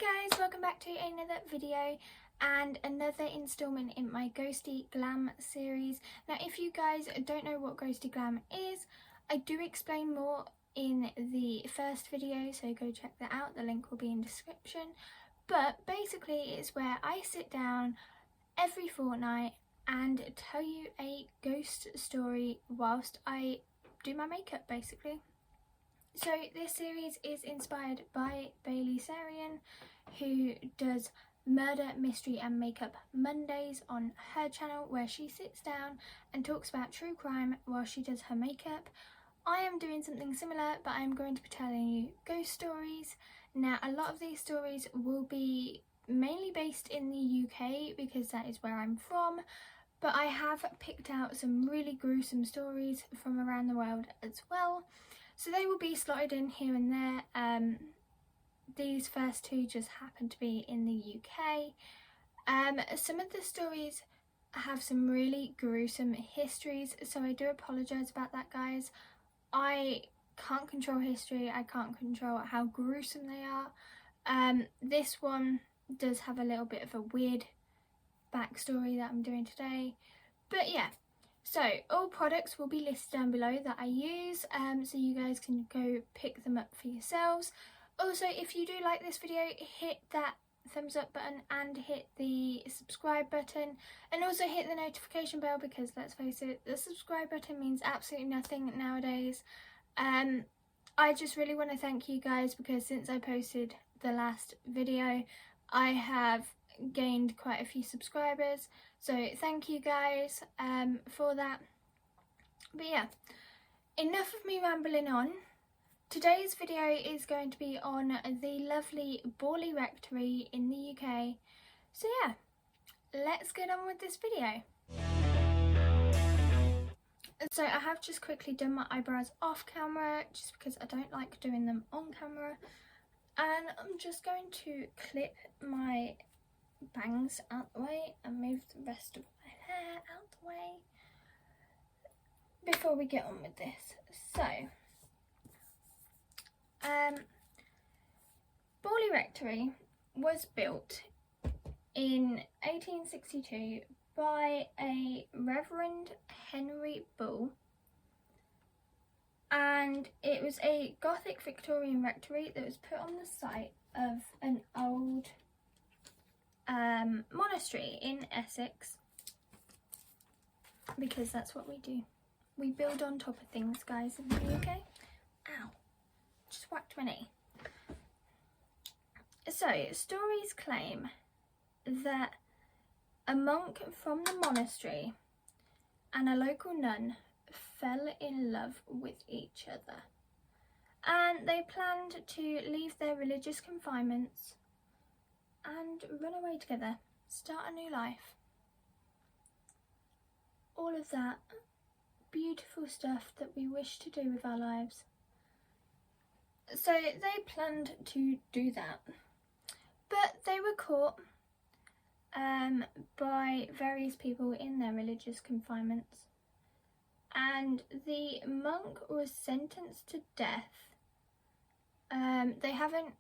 guys, welcome back to another video and another installment in my Ghosty Glam series. Now if you guys don't know what Ghosty Glam is, I do explain more in the first video, so go check that out, the link will be in description. But basically it's where I sit down every fortnight and tell you a ghost story whilst I do my makeup basically. So this series is inspired by Bailey Sarian, who does Murder, Mystery and Makeup Mondays on her channel, where she sits down and talks about true crime while she does her makeup. I am doing something similar, but I'm going to be telling you ghost stories. Now a lot of these stories will be mainly based in the UK because that is where I'm from, but I have picked out some really gruesome stories from around the world as well. So they will be slotted in here and there. These first two just happen to be in the UK. Some of the stories have some really gruesome histories, so I do apologise about that, guys. I can't control history, I can't control how gruesome they are. This one does have a little bit of a weird backstory that I'm doing today, but yeah. So all products will be listed down below that I use, so you guys can go pick them up for yourselves. Also, if you do like this video, hit that thumbs up button and hit the subscribe button, and also hit the notification bell, because let's face it, the subscribe button means absolutely nothing nowadays. I just really want to thank you guys, because since I posted the last video I have gained quite a few subscribers, so thank you guys for that. But yeah, enough of me rambling on. Today's video is going to be on the lovely Borley Rectory in the UK. So yeah, let's get on with this video. So I have just quickly done my eyebrows off camera, just because I don't like doing them on camera. And I'm just going to clip my bangs out the way and move the rest of my hair out the way before we get on with this. So Borley Rectory was built in 1862 by a Reverend Henry Bull, and it was a Gothic Victorian rectory that was put on the site of an old monastery in Essex, because that's what we do. We build on top of things, guys, in the UK. Ow, just whacked my knee. So stories claim that a monk from the monastery and a local nun fell in love with each other, and they planned to leave their religious confinements and run away together, start a new life. All of that beautiful stuff that we wish to do with our lives. So they planned to do that, but they were caught by various people in their religious confinements, and the monk was sentenced to death. They haven't,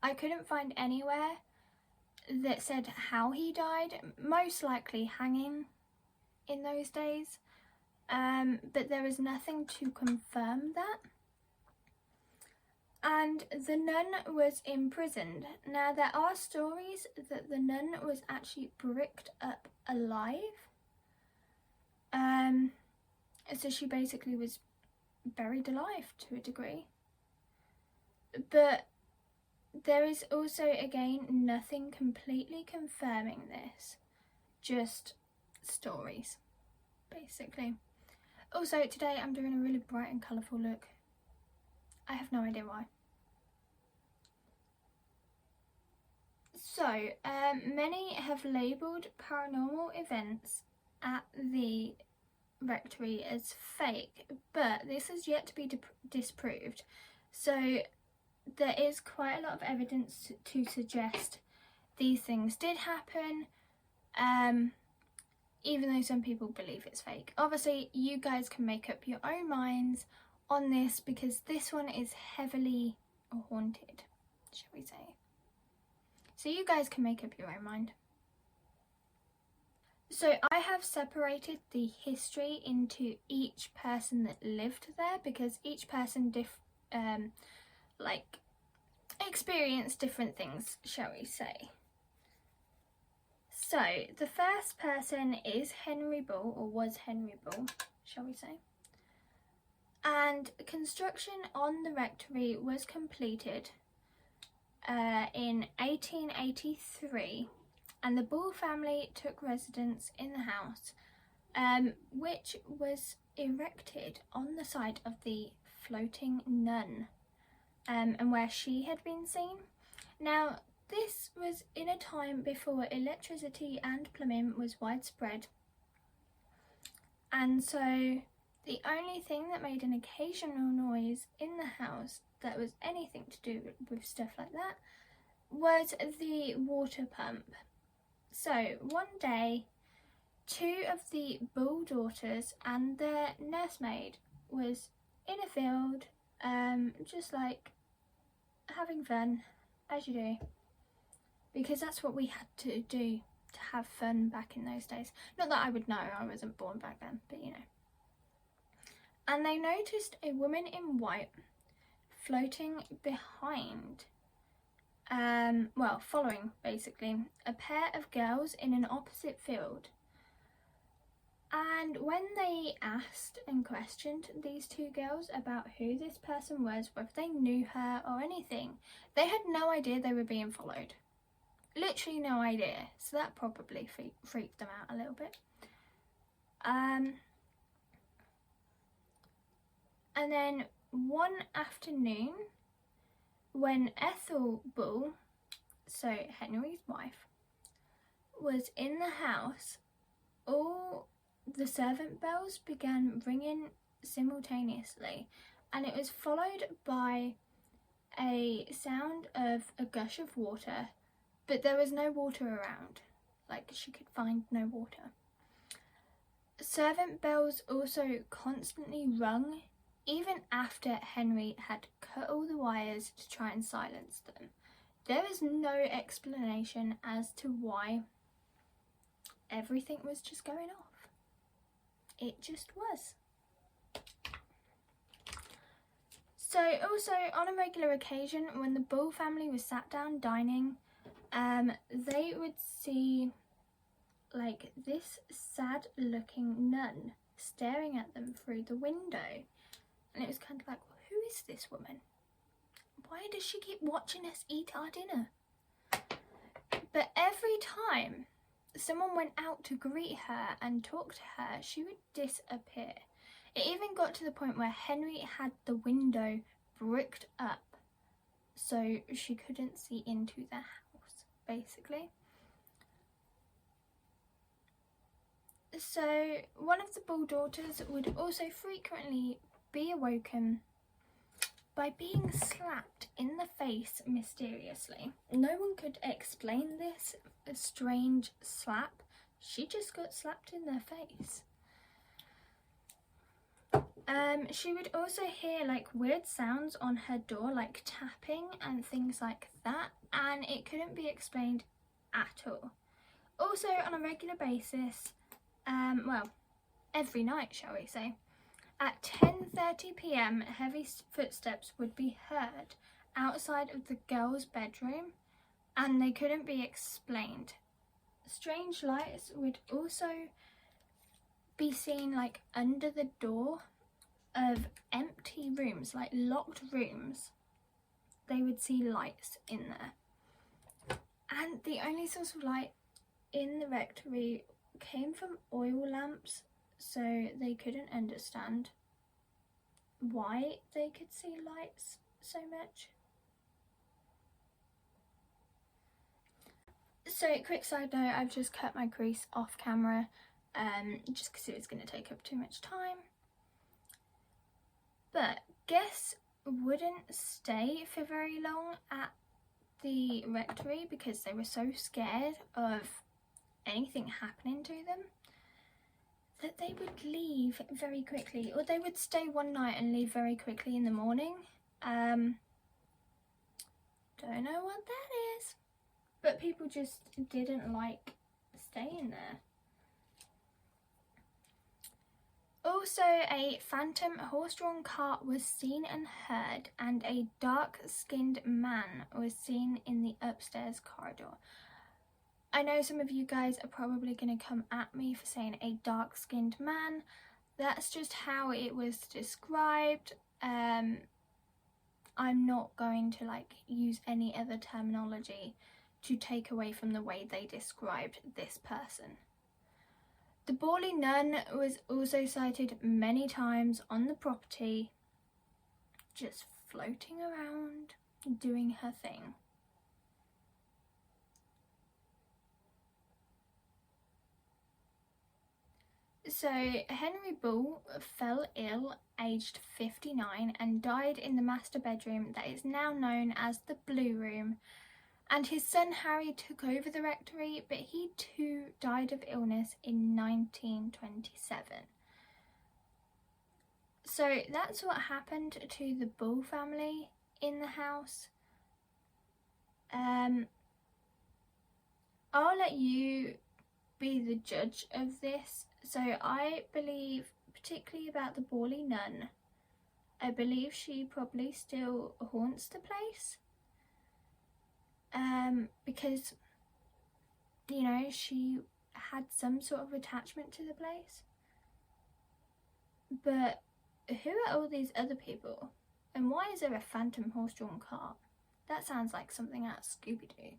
I couldn't find anywhere that said how he died, most likely hanging in those days, but there is nothing to confirm that. And the nun was imprisoned. Now there are stories that the nun was actually bricked up alive, so she basically was buried alive to a degree. But there is also, again, nothing completely confirming this, just stories, basically. Also, today I'm doing a really bright and colourful look. I have no idea why. So, many have labelled paranormal events at the rectory as fake, but this is yet to be disproved. So there is quite a lot of evidence to suggest these things did happen, even though some people believe it's fake. Obviously you guys can make up your own minds on this, because this one is heavily haunted, shall we say. So you guys can make up your own mind. So I have separated the history into each person that lived there, because each person experienced different things, shall we say. So the first person is Henry Bull, or was Henry Bull, shall we say. And construction on the rectory was completed in 1883, and the Bull family took residence in the house, which was erected on the site of the floating nun, and where she had been seen. Now, this was in a time before electricity and plumbing was widespread, and so the only thing that made an occasional noise in the house that was anything to do with stuff like that was the water pump. So one day, two of the Bull daughters and their nursemaid was in a field, just like having fun, as you do, because that's what we had to do to have fun back in those days. Not that I would know, I wasn't born back then, but you know. And they noticed a woman in white floating behind, following basically, a pair of girls in an opposite field. And when they asked and questioned these two girls about who this person was, whether they knew her or anything, they had no idea they were being followed. Literally no idea. So that probably freaked them out a little bit. And then one afternoon, when Ethel Bull, so Henry's wife, was in the house, all the servant bells began ringing simultaneously, and it was followed by a sound of a gush of water, but there was no water around, like she could find no water. Servant bells also constantly rung even after Henry had cut all the wires to try and silence them. There is no explanation as to why. Everything was just going off. It just was. So also on a regular occasion, when the Bull family was sat down dining, they would see like this sad looking nun staring at them through the window. And it was kind of like, well, who is this woman? Why does she keep watching us eat our dinner? But every time someone went out to greet her and talk to her, she would disappear. It even got to the point where Henry had the window bricked up so she couldn't see into the house, basically. So one of the Bull daughters would also frequently be awoken by being slapped in the face mysteriously. No one could explain this strange slap. She just got slapped in the face. She would also hear like weird sounds on her door, like tapping and things like that, and it couldn't be explained at all. Also on a regular basis, every night, shall we say, at 10:30 p.m, heavy footsteps would be heard outside of the girls' bedroom, and they couldn't be explained. Strange lights would also be seen like under the door of empty rooms, like locked rooms. They would see lights in there. And the only source of light in the rectory came from oil lamps, so they couldn't understand why they could see lights so much. So, quick side note, I've just cut my crease off camera just because it was going to take up too much time. But guests wouldn't stay for very long at the rectory because they were so scared of anything happening to them that they would leave very quickly, or they would stay one night and leave very quickly in the morning. Don't know what that is. but people just didn't like staying there. Also, a phantom horse-drawn cart was seen and heard, and a dark-skinned man was seen in the upstairs corridor. I know some of you guys are probably going to come at me for saying a dark-skinned man. That's just how it was described. I'm not going to use any other terminology to take away from the way they described this person. The Borley Nun was also sighted many times on the property, just floating around, doing her thing. So Henry Bull fell ill aged 59 and died in the master bedroom that is now known as the Blue Room, and his son Harry took over the rectory, but he too died of illness in 1927. So that's what happened to the Bull family in the house. I'll let you be the judge of this. So I believe, particularly about the Borley Nun, I believe she probably still haunts the place. Because, you know, she had some sort of attachment to the place. But who are all these other people? And why is there a phantom horse-drawn cart? That sounds like something out of Scooby-Doo.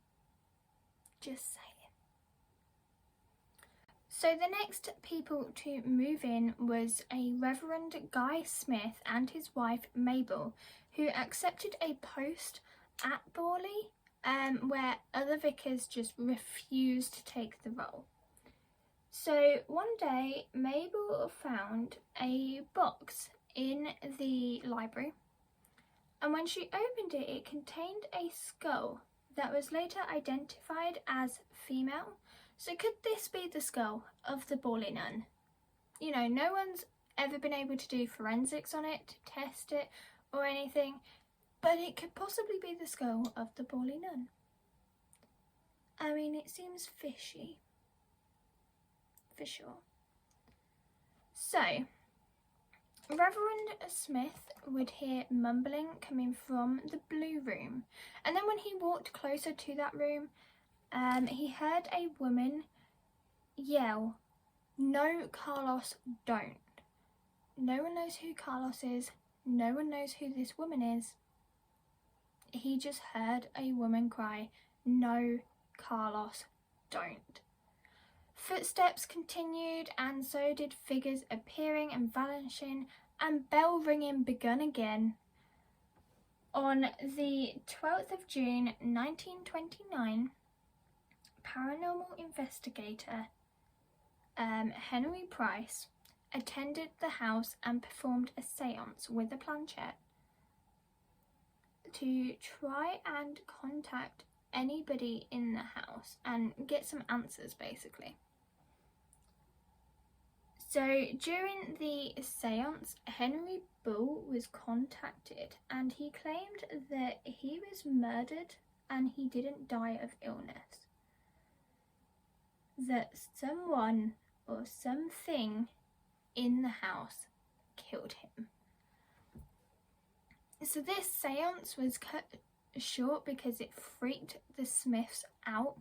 Just saying. So the next people to move in was a Reverend Guy Smith and his wife Mabel, who accepted a post at Borley, where other vicars just refused to take the role. So one day Mabel found a box in the library, and when she opened it, it contained a skull that was later identified as female. So could this be the skull of the Borley Nun? You know, no one's ever been able to do forensics on it, to test it or anything, but it could possibly be the skull of the Borley Nun. I mean, it seems fishy, for sure. So, Reverend Smith would hear mumbling coming from the Blue Room, and then when he walked closer to that room, he heard a woman yell, "No, Carlos, don't." No one knows who Carlos is. No one knows who this woman is. He just heard a woman cry, "No, Carlos, don't." Footsteps continued, and so did figures appearing and vanishing, and bell ringing begun again. On the 12th of June 1929, paranormal investigator Henry Price attended the house and performed a séance with a planchette to try and contact anybody in the house and get some answers, basically. So during the séance, Henry Bull was contacted, and he claimed that he was murdered and he didn't die of illness. That someone or something in the house killed him. So this séance was cut short because it freaked the Smiths out,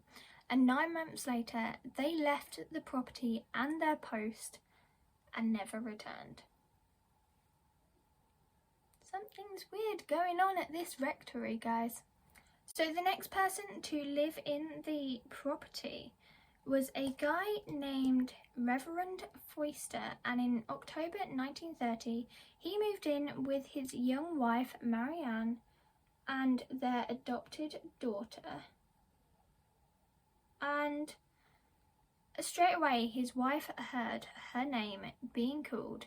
and 9 months later they left the property and their post and never returned. Something's weird going on at this rectory, guys. So the next person to live in the property was a guy named Reverend Foister, and in October 1930 he moved in with his young wife Marianne and their adopted daughter. And straight away his wife heard her name being called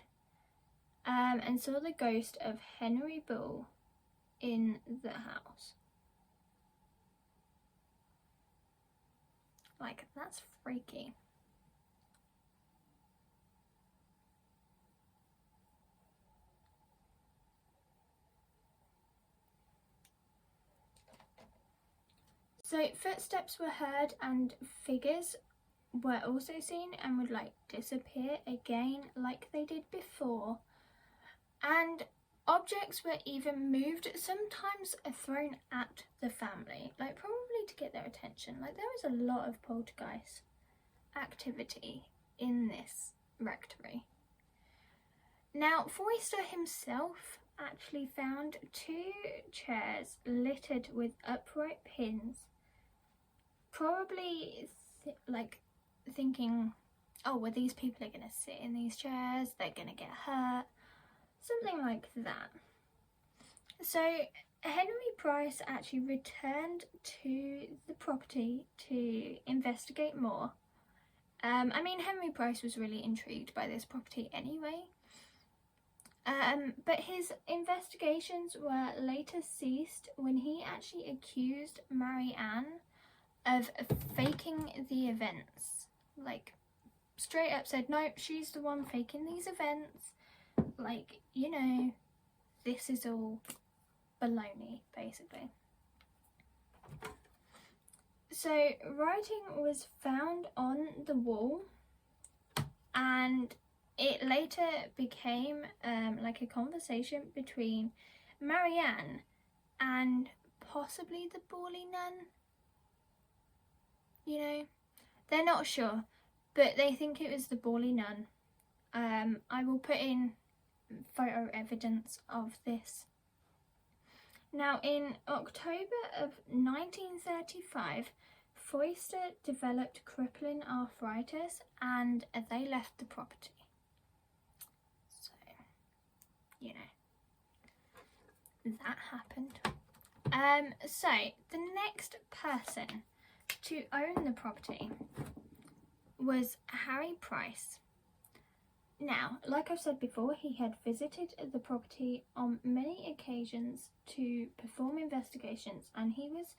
and saw the ghost of Henry Bull in the house. Like, that's freaky. So footsteps were heard and figures were also seen and would like disappear again like they did before. And objects were even moved, sometimes thrown at the family, like probably to get their attention. Like there was a lot of poltergeist activity in this rectory. Now Forster himself actually found 2 chairs littered with upright pins, probably thinking, oh well, these people are going to sit in these chairs, they're going to get hurt, something like that. So Henry Price actually returned to the property to investigate more. I mean, Henry Price was really intrigued by this property anyway. But his investigations were later ceased when he actually accused Marianne of faking the events. Like, straight up said, no, she's the one faking these events. Like, you know, this is all baloney, basically. So, writing was found on the wall, and it later became like a conversation between Marianne and possibly the Borley Nun. You know, they're not sure, but they think it was the Borley Nun. I will put in photo evidence of this. Now, in October of 1935, Forster developed crippling arthritis and they left the property. So, you know, that happened. So, the next person to own the property was Harry Price. Now, like I've said before, he had visited the property on many occasions to perform investigations, and he was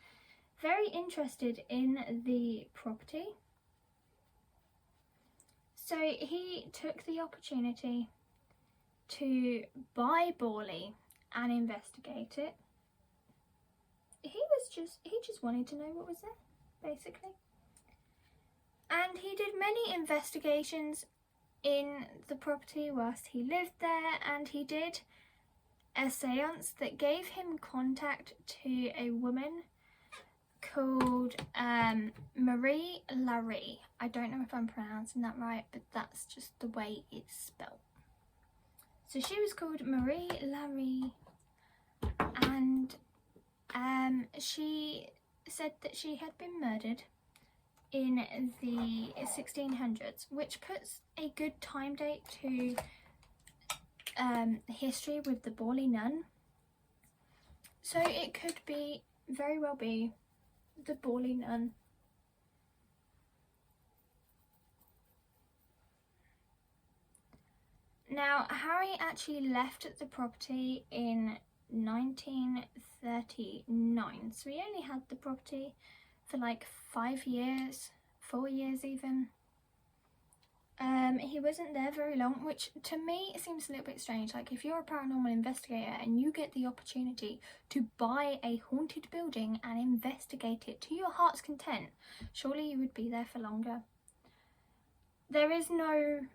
very interested in the property. So he took the opportunity to buy Borley and investigate it. He just wanted to know what was there, basically. And he did many investigations in the property whilst he lived there, and he did a seance that gave him contact to a woman called Marie Larry. I don't know if I'm pronouncing that right, but that's just the way it's spelled. So she was called Marie Larry, and she said that she had been murdered in the 1600s, which puts a good time date to history with the Borley Nun. So it could be, very well be, the Borley Nun. Now, Harry actually left the property in 1939, so he only had the property for like 5 years, 4 years even. He wasn't there very long, which to me seems a little bit strange. Like, if you're a paranormal investigator and you get the opportunity to buy a haunted building and investigate it to your heart's content, surely you would be there for longer. There is no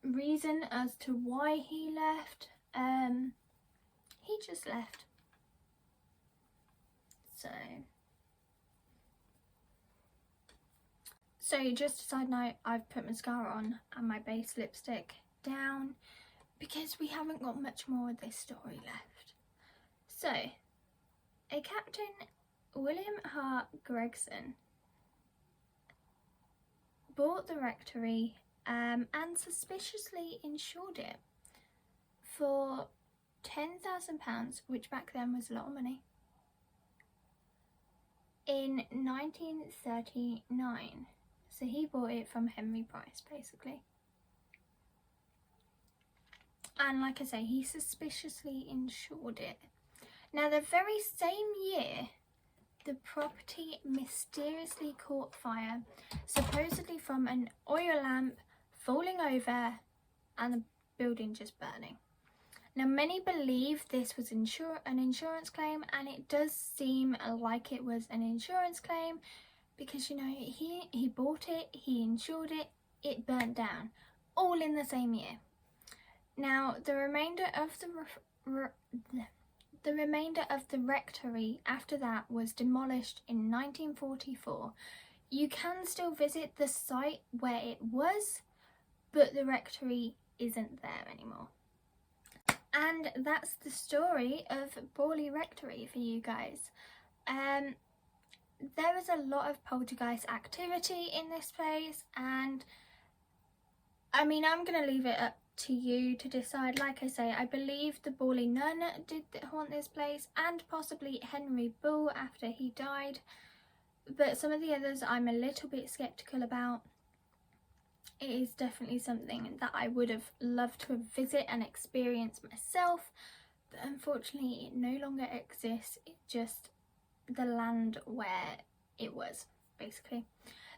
reason as to why he left. He just left. So just a side note, I've put mascara on and my base lipstick down because we haven't got much more of this story left. So, a Captain William Hart Gregson bought the rectory and suspiciously insured it for £10,000, which back then was a lot of money, in 1939. So he bought it from Henry Price, basically. And like I say, he suspiciously insured it. Now, the very same year, the property mysteriously caught fire, supposedly from an oil lamp falling over and the building just burning. Now many believe this was an insurance claim, and it does seem like it was an insurance claim because, you know, he bought it, he insured it, it burnt down, all in the same year. Now the remainder of the rectory after that was demolished in 1944. You can still visit the site where it was, but the rectory isn't there anymore. And that's the story of Borley Rectory for you guys. There was a lot of poltergeist activity in this place, and I mean, I'm going to leave it up to you to decide. Like I say, I believe the Borley Nun did haunt this place, and possibly Henry Bull after he died, but some of the others I'm a little bit skeptical about. It is definitely something that I would have loved to visit and experience myself, but unfortunately it no longer exists. It's just the land where it was, basically.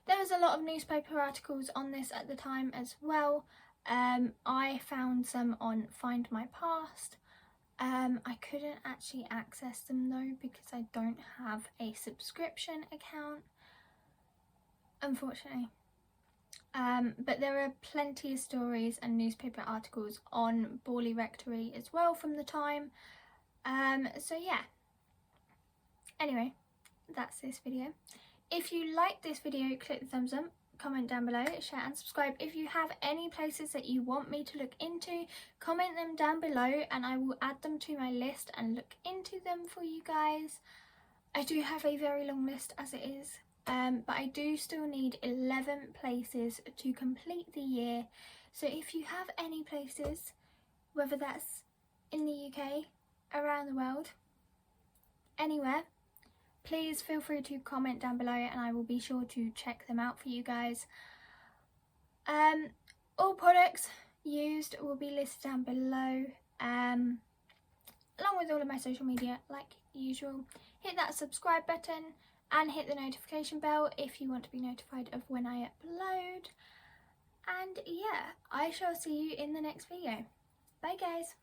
There was a lot of newspaper articles on this at the time as well. I found some on Find My Past. I couldn't actually access them though because I don't have a subscription account, unfortunately. But there are plenty of stories and newspaper articles on Borley Rectory as well from the time. So yeah. Anyway, that's this video. If you like this video, click the thumbs up, comment down below, share and subscribe. If you have any places that you want me to look into, comment them down below and I will add them to my list and look into them for you guys. I do have a very long list as it is. But I do still need 11 places to complete the year. So if you have any places, whether that's in the UK, around the world, anywhere, please feel free to comment down below and I will be sure to check them out for you guys. All products used will be listed down below, along with all of my social media like usual. Hit that subscribe button and hit the notification bell if you want to be notified of when I upload. And yeah, I shall see you in the next video. Bye guys.